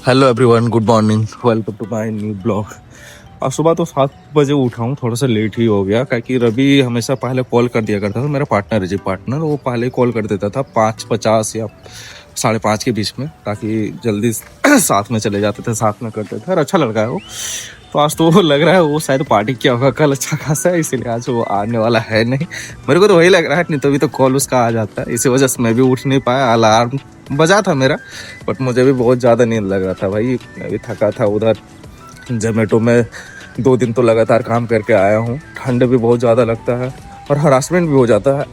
Hello everyone, good morning, welcome to my new blog. आज सुबह तो 7 बजे उठा हूँ, थोड़ा सा लेट ही हो गया क्योंकि रवि हमेशा पहले कॉल कर दिया करता था। मेरा पार्टनर है जी, पार्टनर वो पहले कॉल कर देता था 5:50 या 5:30 के बीच में, ताकि जल्दी साथ में चले जाते थे, साथ में करते थे और अच्छा लड़का है वो। तो आज तो लग रहा है वो शायद पार्टी किया होगा कल अच्छा खासा है, इसीलिए आज वो आने वाला है नहीं। मेरे को तो वही लग रहा है, नहीं तो अभी तो कॉल उसका आ जाता है। इसी वजह से मैं भी उठ नहीं पाया, अलार्म बजा था मेरा, बट मुझे भी बहुत ज़्यादा नींद लग रहा था भाई। मैं भी थका था, उधर जोमेटो में 2 दिन तो लगातार काम करके आया हूँ। ठंड भी बहुत ज़्यादा लगता है और हरासमेंट भी हो जाता है।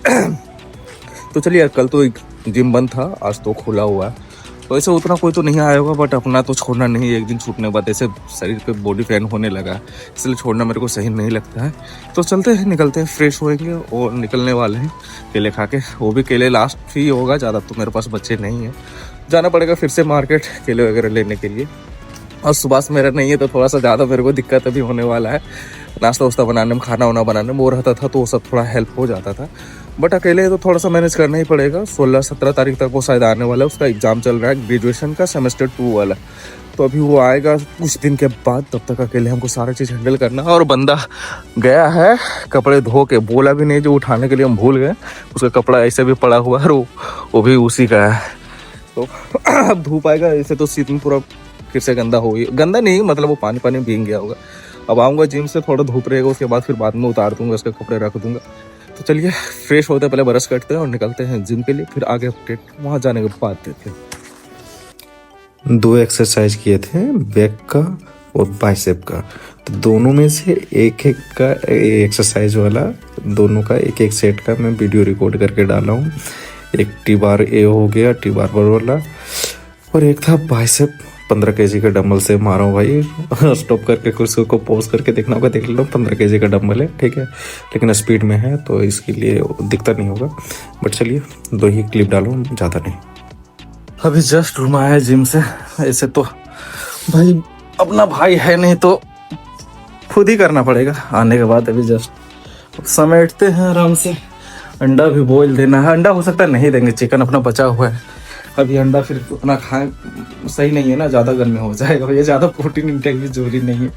तो चलिए यार, कल तो एक जिम बंद था, आज तो खुला हुआ है। तो ऐसे उतना कोई तो नहीं आया होगा, बट अपना तो छोड़ना नहीं। एक दिन छूटने के बाद ऐसे शरीर पे बॉडी पेन होने लगा है, इसलिए छोड़ना मेरे को सही नहीं लगता है। तो चलते हैं, निकलते हैं, फ्रेश होएंगे और निकलने वाले हैं केले खा के। वो भी केले लास्ट ही होगा, ज़्यादा तो मेरे पास बच्चे नहीं है। जाना पड़ेगा फिर से मार्केट केले वगैरह लेने के लिए। और सुबह से मेरा नहीं है तो थोड़ा सा ज़्यादा मेरे को दिक्कत अभी होने वाला है। नाश्ता वास्ता बनाने में, खाना वाना बनाने में वो रहता था तो वो सब थोड़ा हेल्प हो जाता था, बट अकेले तो थोड़ा सा मैनेज करना ही पड़ेगा। 16-17 तारीख तक वो शायद आने वाला है, उसका एग्ज़ाम चल रहा है ग्रेजुएशन का, सेमेस्टर 2 वाला। तो अभी वो आएगा कुछ दिन के बाद, तब तक अकेले हमको सारा चीज़ हैंडल करना है। और बंदा गया है कपड़े धो के, बोला भी नहीं जो उठाने के लिए हम भूल गए। उसका कपड़ा ऐसे भी पड़ा हुआ है, वो भी उसी का है। तो अब धूप आएगा ऐसे तो सीधन पूरा फिर से गंदा हो गया, गंदा नहीं मतलब वो पानी पानी भीग गया होगा। अब आऊँगा जिम से, थोड़ा धूप रहेगा, उसके बाद फिर बाद में उतार दूंगा, उसके कपड़े रख दूंगा। तो चलिए फ्रेश होते हैं, पहले ब्रश करते हैं और निकलते हैं जिम के लिए, फिर आगे अपडेट वहाँ जाने के बाद देते हैं। 2 एक्सरसाइज किए थे, बैक का और बाइसेप का। तो दोनों में से एक एक का एक्सरसाइज वाला, दोनों का एक एक सेट का मैं वीडियो रिकॉर्ड करके डाला हूँ। एक टी बार ए हो गया, टी बार वाला, और एक था बाइसेप 15 kg का डंबल से मारा हूँ भाई। स्टॉप करके कुछ को पॉज करके देखना होगा, देख लो 15 kg का डंबल है, ठीक है, लेकिन स्पीड में है तो इसके लिए दिक्कत नहीं होगा। बट चलिए 2 ही क्लिप डालो, ज़्यादा नहीं। अभी जस्ट रूम आया जिम से। ऐसे तो भाई अपना भाई है नहीं तो खुद ही करना पड़ेगा आने के बाद। अभी जस्ट समेटते हैं आराम से। अंडा भी बॉईल देना है, अंडा हो सकता है नहीं देंगे, चिकन अपना बचा हुआ है। अभी अंडा फिर उतना खाएं सही नहीं है ना, ज़्यादा गर्मी हो जाएगा भैया, ज़्यादा प्रोटीन इंटेक भी जरूरी नहीं है।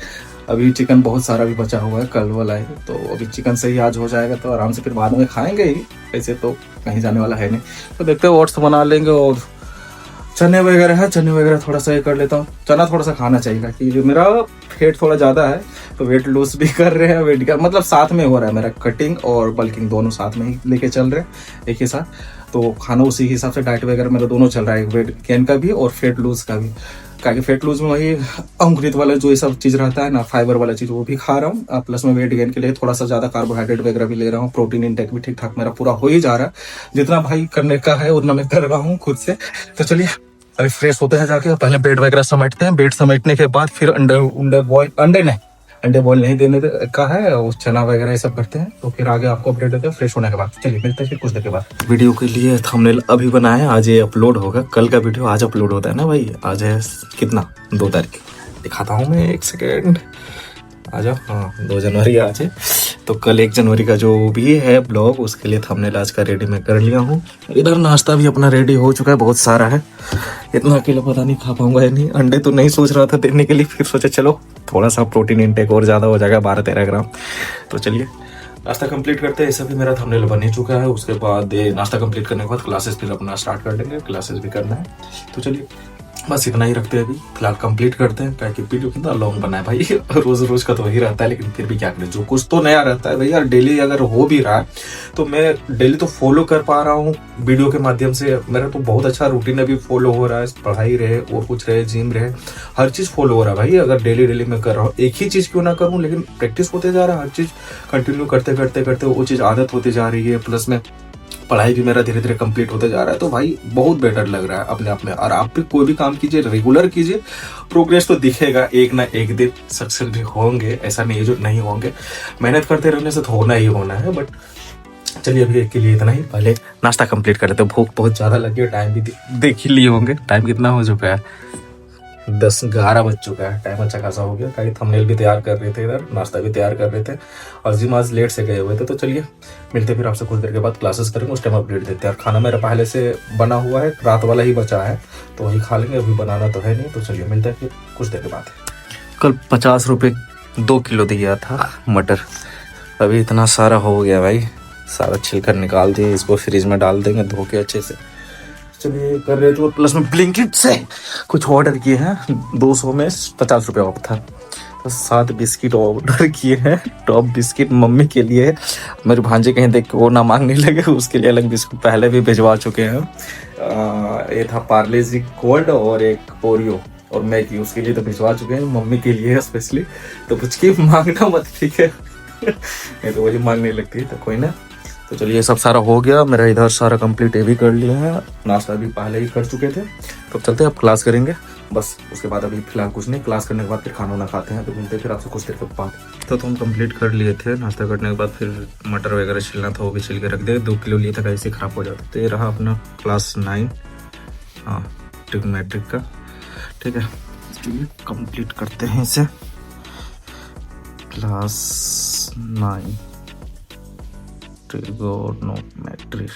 अभी चिकन बहुत सारा भी बचा हुआ है, कल वाला है, तो अभी चिकन से ही आज हो जाएगा तो आराम से फिर बाद में खाएंगे ही। ऐसे तो कहीं जाने वाला है नहीं, तो देखते हैं ओट्स बना लेंगे और चने वगैरह है, चने वगैरह थोड़ा सा ये कर लेता हूँ। चना थोड़ा सा खाना चाहिए क्योंकि मेरा वेट थोड़ा ज़्यादा है, तो वेट लूज भी कर रहे हैं, वेट का मतलब साथ में हो रहा है मेरा, कटिंग और बल्किंग दोनों साथ में ही लेके चल रहे हैं एक ही साथ। तो खाना उसी हिसाब से, डाइट वगैरह मेरा दोनों चल रहा है, वेट गेन का भी और फेट लूज का भी। क्योंकि फेट लूज में वही अंकुरित वाला जो ये सब चीज़ रहता है ना, फाइबर वाला चीज़, वो भी खा रहा हूँ, प्लस में वेट गेन के लिए थोड़ा सा ज़्यादा कार्बोहाइड्रेट वगैरह भी ले रहा हूँ। प्रोटीन इंटेक भी ठीक ठाक मेरा पूरा हो ही जा रहा है, जितना भाई करने का है उतना मैं कर रहा हूँ खुद से। तो चलिए अभी फ्रेश होते हैं, जाके पहले बेड वगैरह समेटते हैं। बेड समेटने के बाद फिर अंडे बॉईल नहीं देने का है, और चना वगैरह ये सब करते हैं। तो फिर आगे आपको अपडेट देते हैं फ्रेश होने के बाद। चलिए मिलते हैं फिर कुछ देर के बाद। वीडियो के लिए थंबनेल अभी बनाया, आज ये अपलोड होगा, कल का वीडियो आज अपलोड होता है ना भाई। आज है कितना, 2 तारीख, दिखाता हूँ मैं, 1 सेकेंड, आ जाओ। हाँ 2 जनवरी आज है, तो कल 1 जनवरी का जो भी है ब्लॉग, उसके लिए थंबनेल आज का रेडी मैं कर लिया हूँ। इधर नाश्ता भी अपना रेडी हो चुका है, बहुत सारा है, इतना अकेले पता नहीं खा पाऊंगा या नहीं। अंडे तो नहीं सोच रहा था देने के लिए, फिर सोचा चलो थोड़ा सा प्रोटीन इंटेक और ज़्यादा हो जाएगा, 12-13 ग्राम। तो चलिए नाश्ता कंप्लीट करते हैं। ऐसा भी मेरा थंबनेल बन ही चुका है। उसके बाद नाश्ता कंप्लीट करने के बाद क्लासेस फिर अपना स्टार्ट कर देंगे, क्लासेस भी करना है। तो चलिए बस इतना ही रखते हैं, अभी फिलहाल कंप्लीट करते हैं। क्या कि वीडियो कितना लॉन्ग बना है भाई, रोज रोज का तो वही रहता है, लेकिन फिर भी क्या करें, जो कुछ तो नया रहता है भैया। डेली अगर हो भी रहा है तो मैं डेली तो फॉलो कर पा रहा हूँ वीडियो के माध्यम से। मेरा तो बहुत अच्छा रूटीन अभी फॉलो हो रहा है, पढ़ाई रहे और कुछ रहे, जिम रहे, हर चीज़ फॉलो हो रहा है भाई। अगर डेली मैं कर रहा हूँ, एक ही चीज़ क्यों ना करूँ, लेकिन प्रैक्टिस होते जा रहा है, हर चीज़ कंटिन्यू करते करते करते वो चीज़ आदत होती जा रही है। प्लस में पढ़ाई भी मेरा धीरे धीरे कंप्लीट होते जा रहा है, तो भाई बहुत बेटर लग रहा है अपने आप में। और आप भी कोई भी काम कीजिए, रेगुलर कीजिए, प्रोग्रेस तो दिखेगा, एक ना एक दिन सक्सेस भी होंगे, ऐसा नहीं है जो नहीं होंगे। मेहनत करते रहने से तो होना ही होना है। बट चलिए अभी के लिए इतना ही, पहले नाश्ता कंप्लीट कर लेते हैं, भूख बहुत ज़्यादा लगी है। टाइम भी देख ही लिए होंगे, टाइम कितना हो चुका है, 10-11 बज चुका है, टाइम अच्छा खासा हो गया। कहीं थंबनेल भी तैयार कर रहे थे, इधर नाश्ता भी तैयार कर रहे थे, और जिम आज लेट से गए हुए थे। तो चलिए मिलते फिर आपसे कुछ देर के बाद, क्लासेस करेंगे, उस टाइम अपडेट देते हैं। और खाना मेरा पहले से बना हुआ है, रात वाला ही बचा है, तो वही खा लेंगे, अभी बनाना तो है नहीं। तो चलिए मिलते हैं फिर कुछ देर के बाद। कल 50 रुपये 2 किलो दिया था मटर, अभी इतना सारा हो गया भाई, सारा छिलकर निकाल दिए, इसको फ्रिज में डाल देंगे धो के अच्छे से। चलिए कर रहे थे, और प्लस में ब्लिंकिट से कुछ ऑर्डर किए हैं, 200 में 50 रुपये ऑफ था, तो 7 बिस्किट ऑर्डर किए हैं। टॉप बिस्किट मम्मी के लिए, मेरे भांजे कहीं देख के वो ना मांगने लगे, उसके लिए अलग बिस्कुट पहले भी भिजवा चुके हैं। ये था पार्ले जी कोल्ड और एक ओरियो और मैगी, उसके लिए तो भिजवा चुके हैं, मम्मी के लिए स्पेशली। तो कुछ की मांगना मत, ठीक है नहीं तो वही मांगने लगती है, तो कोई ना। तो चलिए सब सारा हो गया मेरा, इधर सारा कंप्लीट ये भी कर लिया है, नाश्ता भी पहले ही कर चुके थे। तो चलते हैं, अब क्लास करेंगे बस, उसके बाद अभी फिलहाल कुछ नहीं, क्लास करने के बाद फिर खाना वाना खाते हैं। तो मिलते हैं फिर आपसे कुछ देर के बाद। तो हम कंप्लीट कर लिए थे, नाश्ता करने के बाद फिर मटर वगैरह छिलना था, वो भी छिल के रख दे, 2 किलो लिए था, कैसे ख़राब हो जाता। तो ये रहा अपना क्लास 9 ट्रिग्नोमेट्रिक का, ठीक है। चलिए कंप्लीट करते हैं इसे, क्लास 9 ट्रिगोनोमेट्री।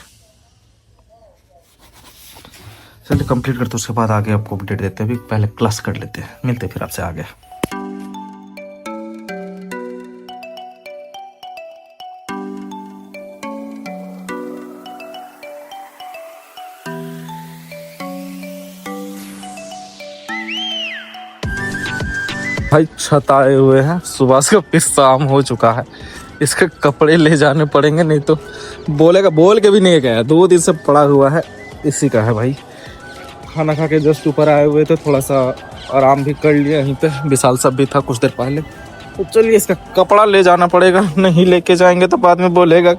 चलिए कंप्लीट करते, उसके बाद आगे आपको अपडेट देते हैं। अभी पहले क्लास कर लेते हैं, मिलते हैं फिर आपसे आगे। भाई छत आए हुए हैं, सुबह का फिर शाम हो चुका है, इसके कपड़े ले जाने पड़ेंगे, नहीं तो बोलेगा, बोल के भी नहीं गया, 2 दिन से पड़ा हुआ है, इसी का है भाई। खाना खा के जस्ट ऊपर आए हुए थे, थोड़ा सा आराम भी कर लिया, यहीं पे विशाल सब भी था कुछ देर पहले। तो चलिए इसका कपड़ा ले जाना पड़ेगा, नहीं लेके जाएंगे तो बाद में बोलेगा,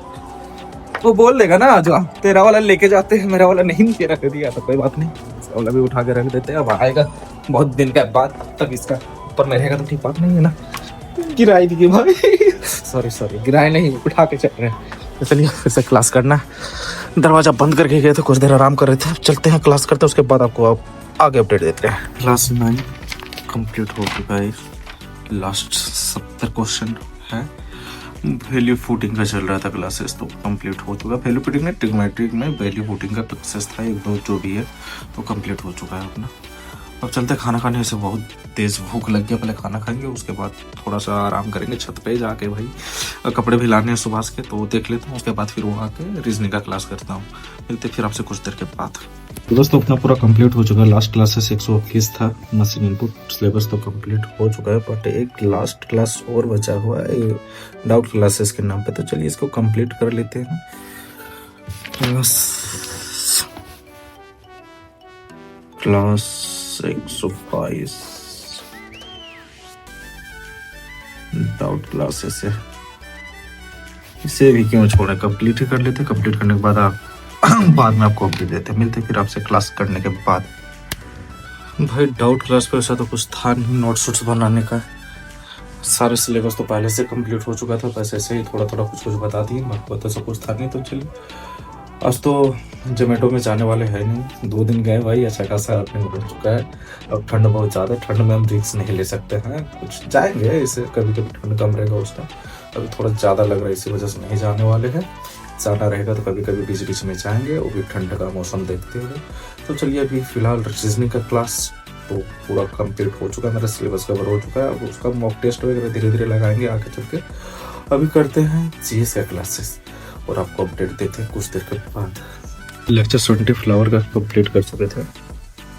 वो बोल देगा ना, जो तेरा वाला लेके जाते हैं, मेरा वाला नहीं तेरा कर दिया। तो कोई बात नहीं, इसका वाला भी उठा के रख देते हैं, अब आएगा बहुत दिन के बाद, तब इसका ऊपर में रहेगा तो ठीक बात नहीं है ना। गिराई दी भाई, सॉरी गिराए नहीं, उठा के चल रहे हैं। तो चलिए फिर से क्लास करना, दरवाजा बंद करके गए थे, कुछ देर आराम कर रहे थे, चलते हैं क्लास करते हैं, उसके बाद आपको आगे अपडेट देते हैं। क्लास 9 कंप्लीट हो चुका है, लास्ट 70 क्वेश्चन है। वैल्यू फुटिंग का चल रहा था क्लासेस, तो कंप्लीट हो चुका है। वैल्यू फुटिंग में ट्रिग्नोमेट्रिक में वैल्यू फुटिंग का क्लासेस था, 1-2 जो भी है, तो कंप्लीट हो चुका है अपना। अब चलते खाना खाने से, बहुत तेज़ भूख लग गया, पहले खाना खाएंगे, उसके बाद थोड़ा सा आराम करेंगे छत पे जाके भाई। कपड़े भी लाने हैं सुबह के, तो देख लेता हूँ, उसके बाद फिर वहाँ के रीजनिंग का क्लास करता हूँ। मिलते फिर आपसे कुछ देर के बाद। तो दोस्तों अपना पूरा कंप्लीट हो चुका है, लास्ट क्लासेस 121 था, मशीन इनपुट सिलेबस तो कंप्लीट हो चुका है, बट एक लास्ट क्लास और बचा हुआ है डाउट क्लासेस के नाम पे। तो चलिए इसको कंप्लीट कर लेते हैं। क्लास 122 डाउट क्लासेस है, इसे भी क्यों छोड़ा, कंप्लीट ही कर लेते। कंप्लीट करने के बाद आप बाद में आपको अपडेट देते हैं, मिलते फिर आपसे क्लास करने के बाद। भाई डाउट क्लास पे ऐसा तो कुछ था नहीं, नोट्स बनाने का, सारे सिलेबस तो पहले से कंप्लीट हो चुका था, बस ऐसे ही थोड़ा थोड़ा कुछ बता दिए, बाकी तो सब कुछ था नहीं। तो चलिए आज तो जोमेटो में जाने वाले हैं नहीं, 2 दिन गए भाई, अच्छा खासा अपने हो चुका है। अब ठंड बहुत ज़्यादा, ठंड में हम रिस्क नहीं ले सकते हैं, कुछ जाएंगे इसे, कभी कभी ठंड कम रहेगा उस टाइम, अभी थोड़ा ज़्यादा लग रहा है, इसी वजह से नहीं जाने वाले हैं। ज़्यादा रहेगा तो कभी कभी बीच बीच में जाएंगे, वो भी ठंड का मौसम देखते हुए। तो चलिए अभी फिलहाल रीजनिंग का क्लास तो पूरा कंप्लीट हो चुका है, मेरा सिलेबस कवर हो चुका है, अब उसका मॉक टेस्ट वगैरह धीरे धीरे लगाएंगे आगे चल के। अभी करते हैं जीएस का क्लासेस और आपको अपडेट देते हैं कुछ देर के बाद। लेक्चर 20 फ्लावर का कंप्लीट कर चुके थे,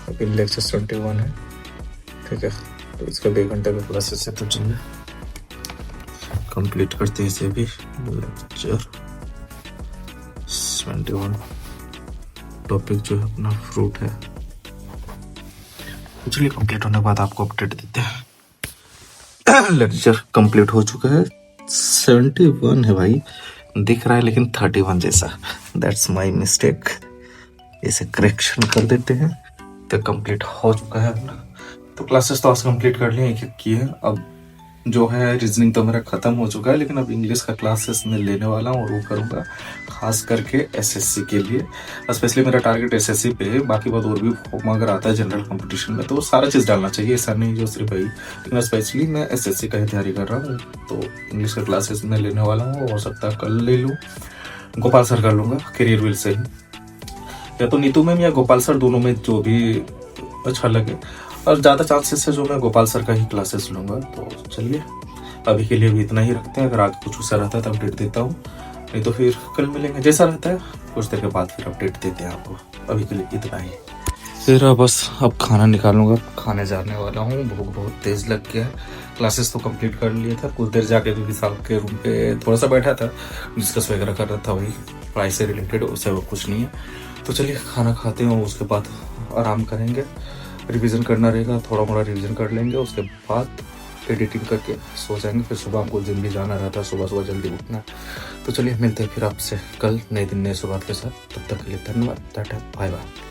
अभी लेक्चर 21 है, ठीक है। तो इसका 1 घंटे का क्लासेस है, तो चलिए कंप्लीट करते हैं इसे भी। लेक्चर 21 टॉपिक जो है अपना फ्रूट है, तो चलिए कंप्लीट होने के बाद आपको अपडेट देते हैं। लेक्चर कंप्लीट हो चुका है, 71 है भाई, दिख रहा है लेकिन 31 जैसा, दैट्स माय मिस्टेक, इसे करेक्शन कर देते हैं। तो कंप्लीट हो चुका है अपना, तो क्लासेस तो आज कंप्लीट कर लिए, एक एक किए। अब जो है रीजनिंग तो मेरा ख़त्म हो चुका है, लेकिन अब इंग्लिश का क्लासेस मैं लेने वाला हूँ और वो करूँगा खास करके एसएससी के लिए। स्पेशली मेरा टारगेट एसएससी पे है, बाकी बात और भी फॉर्म अगर आता है जनरल कंपटीशन में तो वो सारा चीज़ डालना चाहिए, ऐसा नहीं जो सिर्फ वही, लेकिन स्पेशली मैं एसएससी का ही तैयारी कर रहा हूँ। तो इंग्लिश का क्लासेस मैं लेने वाला हूँ, हो सकता है कल ले लूँ, गोपाल सर कर लूँगा करियर व्हील से ही, या तो नीतू मैम या गोपाल सर, दोनों में जो भी अच्छा लगे, और ज़्यादा चांसेस है जो मैं गोपाल सर का ही क्लासेस लूँगा। तो चलिए अभी के लिए भी इतना ही रखते हैं, अगर आगे कुछ उससे रहता है तो अपडेट देता हूँ, नहीं तो फिर कल मिलेंगे, जैसा रहता है कुछ देर के बाद फिर अपडेट देते हैं आपको। अभी के लिए इतना ही। फिर बस अब खाना निकालूंगा, खाने जाने वाला हूँ, भूख बहुत तेज़ लग गया है। क्लासेस तो कंप्लीट कर लिया था, कुछ देर जाके भी विशाल के रूम पे थोड़ा सा बैठा था, डिस्कस वगैरह कर रहा था, वही पढ़ाई से रिलेटेड, उससे वो कुछ नहीं है। तो चलिए खाना खाते हैं, उसके बाद आराम करेंगे, रिवीजन करना रहेगा, थोड़ा मोड़ा रिवीजन कर लेंगे, उसके बाद एडिटिंग करके सो जाएंगे। फिर सुबह हमको जिम भी जाना रहता है, सुबह सुबह जल्दी उठना। तो चलिए मिलते हैं फिर आपसे कल नए दिन नए शुरुआत के साथ, तब तक के लिए धन्यवाद, टाटा बाय बाय।